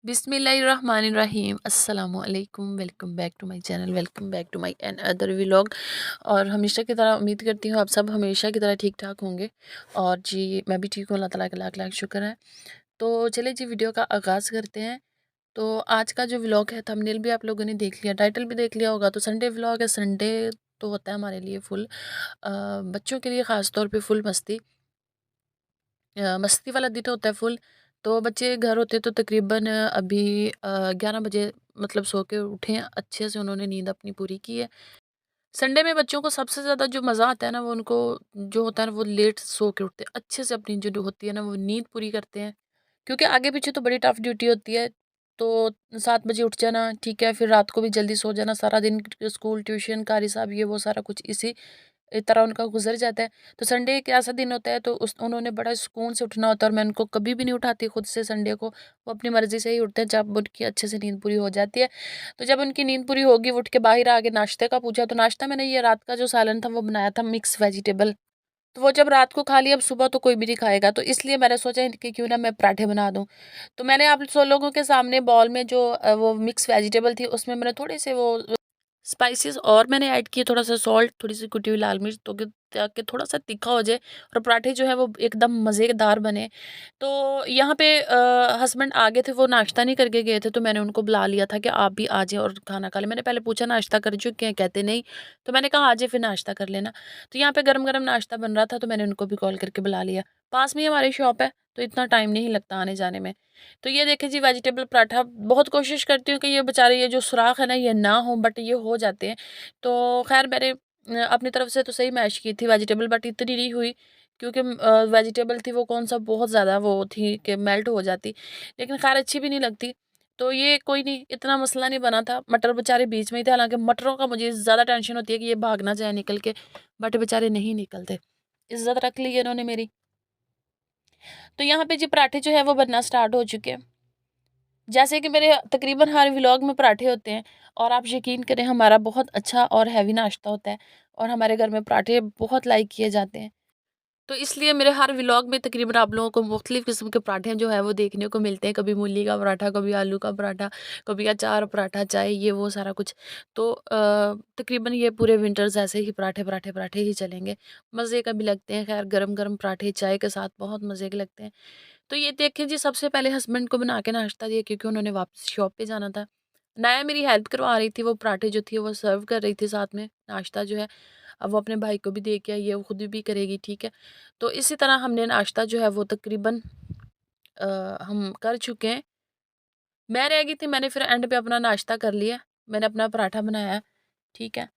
बिस्मिल्लाहिर्रहमानिर्रहीम अस्सलामुअलैकुम। Welcome back to my channel, welcome back to my another vlog. और हमेशा की तरह उम्मीद करती हूँ आप सब हमेशा की तरह ठीक ठाक होंगे। और जी मैं भी ठीक हूँ, अल्लाह ताला का लाख लाख शुक्र है। तो चलिए जी वीडियो का आगाज़ करते हैं। तो आज का जो व्लॉग है थंबनेल भी आप लोगों ने देख लिया, टाइटल भी देख लिया होगा। तो संडे व्लॉग है। संडे तो होता है हमारे लिए फुल बच्चों के लिए ख़ास तौर पे फुल मस्ती, मस्ती वाला दिन होता है फुल। तो बच्चे घर होते तो तकरीबन अभी 11 बजे मतलब सो के उठे हैं, अच्छे से उन्होंने नींद अपनी पूरी की है। संडे में बच्चों को सबसे ज़्यादा जो मज़ा आता है ना, वो उनको जो होता है ना वो लेट सो के उठते हैं, अच्छे से अपनी जो होती है ना वो नींद पूरी करते हैं। क्योंकि आगे पीछे तो बड़ी टफ ड्यूटी होती है। तो 7 बजे उठ जाना, ठीक है, फिर रात को भी जल्दी सो जाना, सारा दिन स्कूल ट्यूशन कारी साहब ये वो सारा कुछ इसी तरह उनका गुजर जाता है। तो संडे एक ऐसा दिन होता है तो उस उन्होंने बड़ा सुकून से उठना होता है। और मैं उनको कभी भी नहीं उठाती खुद से संडे को, वो अपनी मर्ज़ी से ही उठते हैं जब उनकी अच्छे से नींद पूरी हो जाती है। तो जब उनकी नींद पूरी होगी वो उठ के बाहर आके नाश्ते का पूछा, तो नाश्ता मैंने ये रात का जो सालन था वो बनाया था मिक्स वेजिटेबल। तो वो जब रात को खा लिया, अब सुबह तो कोई भी नहीं खाएगा, तो इसलिए मैंने सोचा कि क्यों ना मैं पराठे बना दूँ। तो मैंने आप सौ लोगों के सामने बॉल में जो वो मिक्स वेजिटेबल थी उसमें मैंने थोड़े से वो स्पाइसेस और मैंने ऐड किए, थोड़ा सा सॉल्ट, थोड़ी सी कुटी हुई लाल मिर्च, तो ताकि थोड़ा सा तीखा हो जाए और पराठे जो है वो एकदम मज़ेदार बने। तो यहाँ पे हस्बैंड आ गए थे, वो नाश्ता नहीं करके गए थे, तो मैंने उनको बुला लिया था कि आप भी आ जाएं और खाना खा लें। मैंने पहले पूछा नाश्ता कर चुके हैं, कहते नहीं। तो मैंने कहा आ जाए फिर नाश्ता कर लेना। तो यहाँ पे गरम गरम नाश्ता बन रहा था, तो मैंने उनको भी कॉल करके बुला लिया। पास में ही हमारी शॉप है, तो इतना टाइम नहीं लगता आने जाने में। तो ये देखें जी वेजिटेबल पराठा, बहुत कोशिश करती हूँ कि ये बेचारे ये जो सुराख है ना ये ना हो, बट ये हो जाते हैं। तो खैर मैंने अपनी तरफ से तो सही मैश की थी वेजिटेबल, बट इतनी नहीं हुई क्योंकि वेजिटेबल थी वो कौन सा बहुत ज़्यादा वो थी कि मेल्ट हो जाती। लेकिन खैर अच्छी भी नहीं लगती। तो ये कोई नहीं, इतना मसला नहीं बना था। मटर बेचारे बीच में ही थे, हालांकि मटरों का मुझे ज़्यादा टेंशन होती है कि ये भाग ना जाए निकल के, बट बेचारे नहीं निकलते। इज्जत रख ली इन्होंने मेरी। तो यहाँ पे जी पराठे जो है वो बनना स्टार्ट हो चुके हैं। जैसे कि मेरे तकरीबन हर व्लॉग में पराठे होते हैं। और आप यकीन करें हमारा बहुत अच्छा और हैवी नाश्ता होता है। और हमारे घर में पराठे बहुत लाइक किए जाते हैं। तो इसलिए मेरे हर व्लॉग में तकरीबन आप लोगों को मुख्तलिफ़ किस्म के पराठे जो है वो देखने को मिलते हैं। कभी मूली का पराठा, कभी आलू का पराठा, कभी अचार पराठा, चाय, ये वो सारा कुछ। तो तकरीबन ये पूरे विंटर्स ऐसे ही पराठे पराठे पराठे ही चलेंगे। मज़े का भी लगते हैं, खैर गरम गरम पराठे चाय के साथ बहुत मज़े के लगते हैं। तो ये देखें जी, सबसे पहले हस्बैंड को बना के नाश्ता दिया क्योंकि उन्होंने वापस शॉप पे जाना था। नाया मेरी हेल्प करवा रही थी, वो पराठे जो थी वो सर्व कर रही थी साथ में नाश्ता जो है। अब वो अपने भाई को भी दे के आई है, वो खुद भी करेगी, ठीक है। तो इसी तरह हमने नाश्ता जो है वो तकरीबन हम कर चुके हैं। मैं रह गई थी, मैंने फिर एंड पे अपना नाश्ता कर लिया। मैंने अपना पराठा बनाया, ठीक है।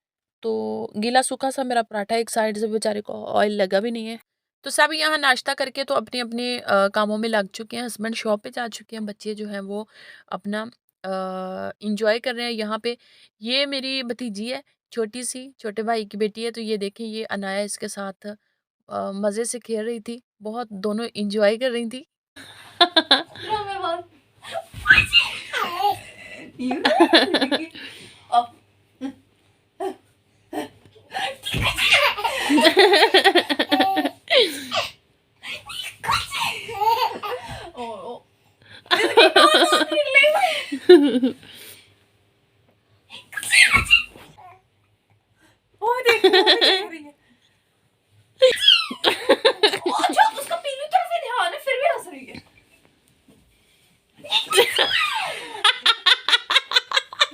तो गीला सूखा सा मेरा पराठा, एक साइड से बेचारे को ऑयल लगा भी नहीं है। तो सब यहाँ नाश्ता करके तो अपनी अपनी कामों में लग चुके हैं। हस्बैंड शॉप पे जा चुके हैं, बच्चे जो हैं वो अपना इंजॉय कर रहे हैं यहाँ पे। ये मेरी भतीजी है, छोटी सी, छोटे भाई की बेटी है। तो ये देखें, ये अनाया इसके साथ मज़े से खेल रही थी, बहुत दोनों इंजॉय कर रही थी। उसका पीली तरफ ही ध्यान है, फिर भी हंस रही है।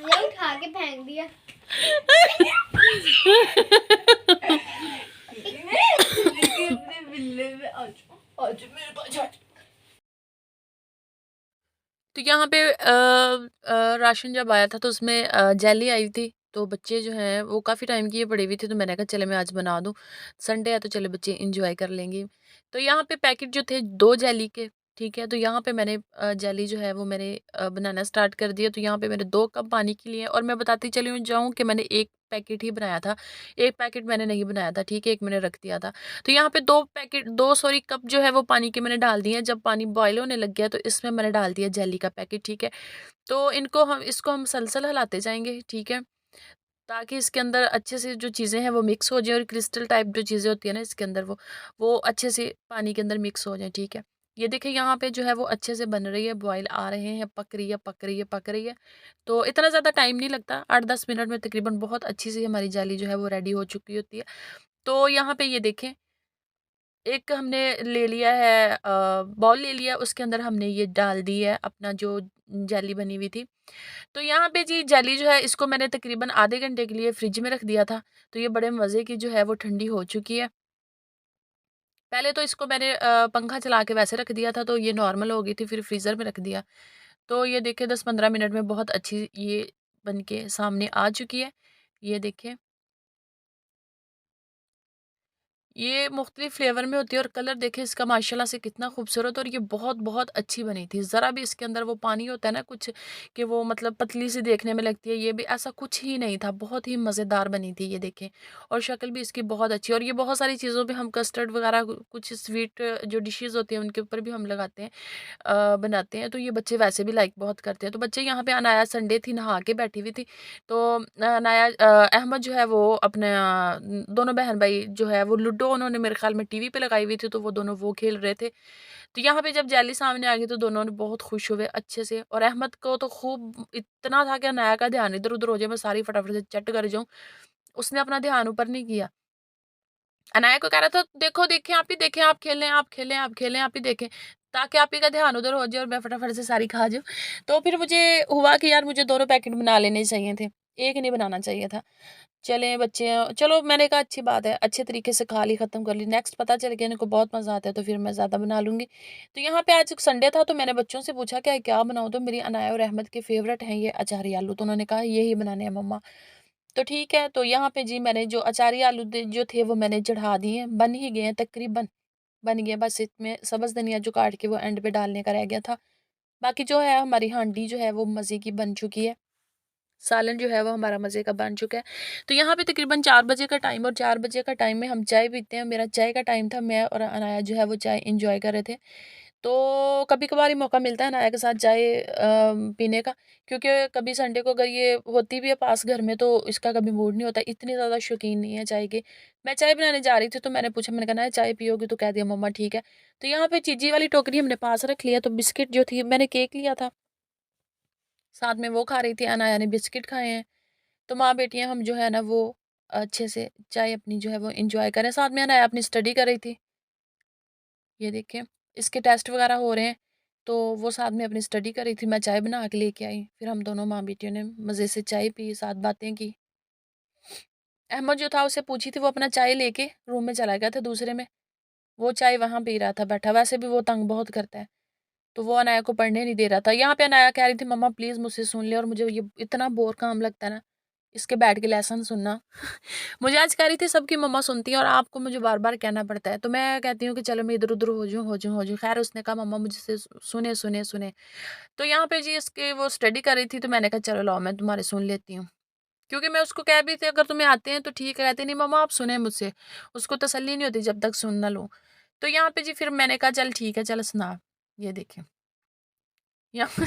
ये उठा के फेंक दिया। अपने बिल्ले में आज आज मेरे पास आज। तो यहाँ पे राशन जब आया था तो उसमें जेली आई थी। तो बच्चे जो हैं वो काफ़ी टाइम की ये पड़ी हुई थी, तो मैंने कहा चले मैं आज बना दूँ, संडे है तो चले बच्चे इंजॉय कर लेंगे। तो यहाँ पे पैकेट जो थे 2 जेली के, ठीक है। तो यहाँ पे मैंने जेली जो है वो मैंने बनाना स्टार्ट कर दिया। तो यहाँ पे मैंने 2 कप पानी के लिए, और मैं बताती चली जाऊँ कि मैंने 1 पैकेट ही बनाया था, 1 पैकेट मैंने नहीं बनाया था, ठीक है, 1 मैंने रख दिया था। तो यहाँ पे 2 सॉरी कप जो है वो पानी के मैंने डाल दिए हैं। जब पानी बॉयल होने लग गया तो इसमें मैंने डाल दिया जेली का पैकेट, ठीक है। तो इसको हम सलसल हिलाते जाएंगे, ठीक है, ताकि इसके अंदर अच्छे से जो चीज़ें हैं वो मिक्स हो जाए और क्रिस्टल टाइप जो चीज़ें होती है ना इसके अंदर वो अच्छे से पानी के अंदर मिक्स हो जाए, ठीक है। ये देखिए यहाँ पे जो है वो अच्छे से बन रही है, बॉयल आ रहे हैं, पक रही है, पक रही है, पक रही है। तो इतना ज़्यादा टाइम नहीं लगता, 8-10 मिनट में तकरीबन बहुत अच्छी सी हमारी जाली जो है वो रेडी हो चुकी होती है। तो यहाँ पे ये देखें, एक हमने ले लिया है बाउल ले लिया, उसके अंदर हमने ये डाल दी है अपना जो जेली बनी हुई थी। तो यहाँ पे जी जेली जो है इसको मैंने तकरीबन आधे घंटे के लिए फ्रिज में रख दिया था। तो ये बड़े मज़े की जो है वो ठंडी हो चुकी है। पहले तो इसको मैंने पंखा चला के वैसे रख दिया था, तो ये नॉर्मल हो गई थी, फिर फ्रीज़र में रख दिया। तो ये देखिए 10-15 मिनट में बहुत अच्छी ये बन के सामने आ चुकी है। ये देखिए, ये मुख्तलिफ फ्लेवर में होती है और कलर देखिए इसका माशाल्लाह से कितना खूबसूरत, और ये बहुत-बहुत अच्छी बनी थी। ज़रा भी इसके अंदर वो पानी होता है ना कुछ, कि वो मतलब पतली सी देखने में लगती है, ये भी ऐसा कुछ ही नहीं था। बहुत ही मज़ेदार बनी थी ये देखें, और शक्ल भी इसकी बहुत अच्छी, और ये बहुत सारी चीज़ों पे हम कस्टर्ड वगैरह कुछ स्वीट जो डिशेज़ होती हैं उनके ऊपर भी हम लगाते हैं, बनाते हैं। तो ये बच्चे वैसे भी लाइक बहुत करते हैं। तो बच्चे यहाँ पे अनाया संडे थी, नहा के बैठी हुई थी। तो अनाया अहमद जो है वो अपने दोनों बहन-भाई जो है वो लूडो उन्होंने मेरे ख़्याल में टीवी पे लगाई हुई थी, तो वो दोनों वो खेल रहे थे। तो यहाँ पे जब जेली सामने आ गई तो दोनों ने बहुत खुश हुए अच्छे से, और अहमद को तो खूब इतना था कि अनाया का ध्यान इधर-उधर हो जाए, मैं सारी फटाफट से चट कर जाऊँ। उसने अपना ध्यान ऊपर नहीं किया। अनाया को कह रहा था, देखो देखें आप ही देखें, आप खेलें, आप खेलें, आप खेलें, आप ही देखें, ताकि आप ही का ध्यान उधर हो जाए और मैं फटाफट से सारी खा जाऊँ। तो फिर मुझे हुआ कि यार मुझे दोनों पैकेट बना लेने चाहिए थे, एक नहीं बनाना चाहिए था। चलें बच्चे चलो मैंने कहा अच्छी बात है, अच्छे तरीके से खा ली, ख़त्म कर ली। नेक्स्ट पता चल गया इनको बहुत मज़ा आता है, तो फिर मैं ज़्यादा बना लूँगी। तो यहाँ पे आज संडे था, तो मैंने बच्चों से पूछा क्या क्या बनाऊँ? तो मेरी अनाया और अहमद के फ़ेवरेट हैं ये अचारी आलू, तो उन्होंने कहा यही बनाने हैं मम्मा। तो ठीक है, तो यहाँ पे जी मैंने जो अचारी आलू जो थे वो मैंने चढ़ा दिए हैं, बन ही गए हैं तकरीबन, बन गए, बस इसमें सब्ज़ धनिया जो काट के वो एंड पे डालने का रह गया था। बाकी जो है हमारी हांडी जो है वो मज़े की बन चुकी है। सालन जो है वो हमारा मज़े का बन चुका है। तो यहाँ पे तकरीबन 4 बजे का टाइम, और 4 बजे का टाइम में हम चाय पीते हैं। मेरा चाय का टाइम था, मैं और अनाया जो है वो चाय एन्जॉय कर रहे थे। तो कभी-कभार ही मौका मिलता है अनाया के साथ चाय पीने का, क्योंकि कभी संडे को अगर ये होती भी है पास घर में तो इसका कभी मूड नहीं होता, इतनी ज़्यादा शौकीन नहीं है चाय की। मैं चाय बनाने जा रही थी तो मैंने पूछा, मैंने कहा, "अनाया चाय पियोगी?" तो कह दिया, "मम्मा ठीक है।" तो यहाँ पे चीज़ी वाली टोकरी हमने पास रख लिया, तो बिस्किट जो थी मैंने केक लिया था, साथ में वो खा रही थी, अनाया ने बिस्किट खाए हैं। तो माँ-बेटियाँ हम जो है ना वो अच्छे से चाय अपनी जो है वो एन्जॉय करें। साथ में अनाया अपनी स्टडी कर रही थी। ये देखिए, इसके टेस्ट वग़ैरह हो रहे हैं, तो वो साथ में अपनी स्टडी कर रही थी, मैं चाय बना के लेके आई। फिर हम दोनों माँ-बेटियों ने मज़े से चाय पी, साथ बातें की। अहमद जो था उससे पूछी थी, वो अपना चाय लेके रूम में चला गया था दूसरे में। वो चाय वहाँ पी रहा था बैठा, वैसे भी वो तंग बहुत करता है। तो वो अनाया को पढ़ने नहीं दे रहा था। यहाँ पे अनाया कह रही थी, मम्मा प्लीज़ मुझसे सुन ले, और मुझे ये इतना बोर काम लगता है ना, इसके बैठ के लेसन सुनना। मुझे आज कह रही थी सबकी मम्मा सुनती हैं और आपको मुझे बार-बार कहना पड़ता है। तो मैं कहती हूँ कि चलो मैं इधर-उधर हो जाऊँ, हो जाऊँ, हो जाऊँ। ख़ैर उसने कहा मम्मा मुझसे सुने, सुने, सुने। तो यहाँ पे जी इसके वो स्टडी कर रही थी, तो मैंने कहा चलो लाओ मैं तुम्हारे सुन लेती हूँ। क्योंकि मैं उसको कह भी थी अगर तुम्हें आते हैं तो ठीक है, कहती नहीं मम्मा आप सुने मुझसे। उसको तसल्ली नहीं होती जब तक सुन ना लूँ। तो यहाँ पे जी फिर मैंने कहा चल ठीक है, चल सुना। ये देखिए। यहाँ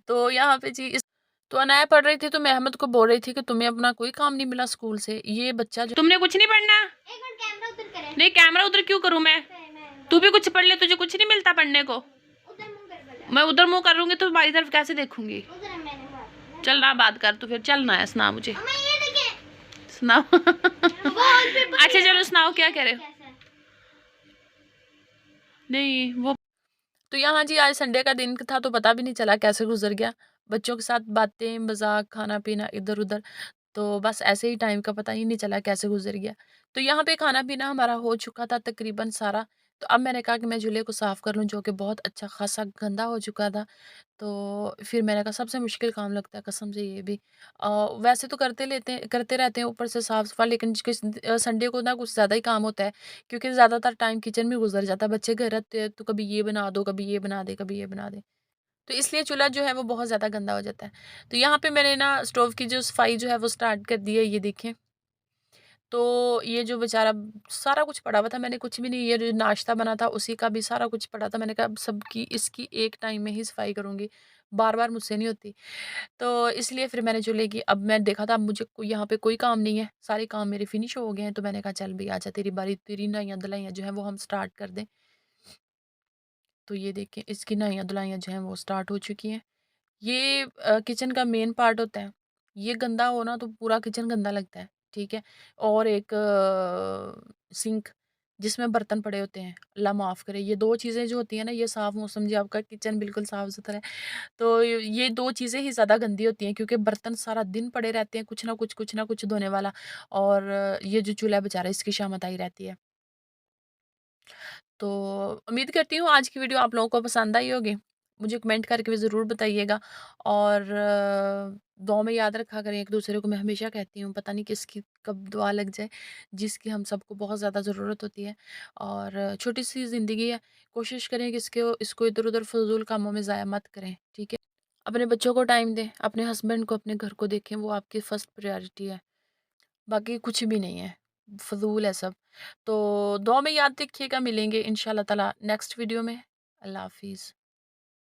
तो यहाँ पे जी इस तो अनाया पढ़ रही थी, तो मैं अहमद को बोल रही थी कि तुम्हें अपना कोई काम नहीं मिला स्कूल से, ये बच्चा जो तुमने कुछ नहीं पढ़ना। एक मिनट कैमरा उधर करे। नहीं कैमरा उधर क्यों करूं मैं, तू भी कुछ पढ़ ले, तुझे कुछ नहीं मिलता पढ़ने को। उधर मुंह कर पहले। मैं उधर मुंह करूंगी तो तुम्हारी तरफ कैसे देखूंगी। उधर है, मैंने बात। चल ना बात कर, तो फिर चलना है, सुना मुझे, अम्मा ये देखें। सुनाओ। वॉलपेपर अच्छा चलो सुनाओ क्या कह रहे हो। कैसा है? नहीं वो तो यहाँ जी आज संडे का दिन था, तो पता भी नहीं चला कैसे गुजर गया, बच्चों के साथ बातें मजाक खाना पीना इधर उधर, तो बस ऐसे ही टाइम का पता ही नहीं चला कैसे गुजर गया। तो यहाँ पे खाना पीना हमारा हो चुका था तकरीबन सारा। तो अब मैंने कहा कि मैं चूल्हे को साफ कर लूँ, जो कि बहुत अच्छा खासा गंदा हो चुका था। तो फिर मैंने कहा सबसे मुश्किल काम लगता है कसम से ये भी। वैसे तो करते रहते हैं ऊपर से साफ सफाई, लेकिन संडे को ना कुछ ज़्यादा ही काम होता है, क्योंकि ज़्यादातर टाइम किचन में गुजर जाता है। बच्चे घर रहते हैं तो कभी ये बना दो, कभी ये बना दे, कभी ये बना दे, तो इसलिए चूल्हा जो है वो बहुत ज़्यादा गंदा हो जाता है। तो यहाँ पे मैंने ना स्टोव की जो सफाई जो है वो स्टार्ट कर दी है, ये देखें। तो ये जो बेचारा सारा कुछ पड़ा हुआ था, मैंने कुछ भी नहीं, ये जो नाश्ता बना था उसी का भी सारा कुछ पड़ा था। मैंने कहा अब सबकी इसकी एक टाइम में ही सफाई करूँगी। बार-बार मुझसे नहीं होती। तो इसलिए फिर मैंने जो लेगी, अब मैं देखा था अब मुझे कोई यहाँ पे कोई काम नहीं है, सारे काम मेरे फिनिश हो गए हैं, तो मैंने कहा चल भई आजा तेरी बारी, तेरी नहाइयाँ-धुलाइयाँ जो हैं वो हम स्टार्ट कर दें। तो ये देखिए इसकी नहाइयाँ-धुलाइयाँ जो हैं वो स्टार्ट हो चुकी हैं। ये किचन का मेन पार्ट होता है। ये गंदा हो ना तो पूरा किचन गंदा लगता है, ठीक है? और एक सिंक जिसमें बर्तन पड़े होते हैं, अल्लाह माफ़ करे। ये 2 चीज़ें जो होती हैं ना, ये साफ़ हो समझिए आपका किचन बिल्कुल साफ़-सुथरा है। तो ये 2 चीज़ें ही ज़्यादा गंदी होती हैं क्योंकि बर्तन सारा दिन पड़े रहते हैं, कुछ ना कुछ धोने वाला, और ये जो चूल्हा बेचारा इसकी शामत आई रहती है। तो उम्मीद करती हूँ आज की वीडियो आप लोगों को पसंद आई होगी। मुझे कमेंट करके भी ज़रूर बताइएगा, और दुआ में याद रखा करें एक-दूसरे को। मैं हमेशा कहती हूँ पता नहीं किसकी कब दुआ लग जाए, जिसकी हम सबको बहुत ज़्यादा ज़रूरत होती है। और छोटी-सी ज़िंदगी है, कोशिश करें कि इसको इधर-उधर फ़िज़ूल कामों में ज़ाया मत करें, ठीक है? अपने बच्चों को टाइम दें, अपने हस्बैंड को, अपने घर को देखें, वो आपकी फर्स्ट प्रायोरिटी है। बाकी कुछ भी नहीं है, फ़िज़ूल है सब। तो दुआ में याद रखिएगा, मिलेंगे इंशाअल्लाह ताला नेक्स्ट वीडियो में। अल्लाह हाफ़िज़।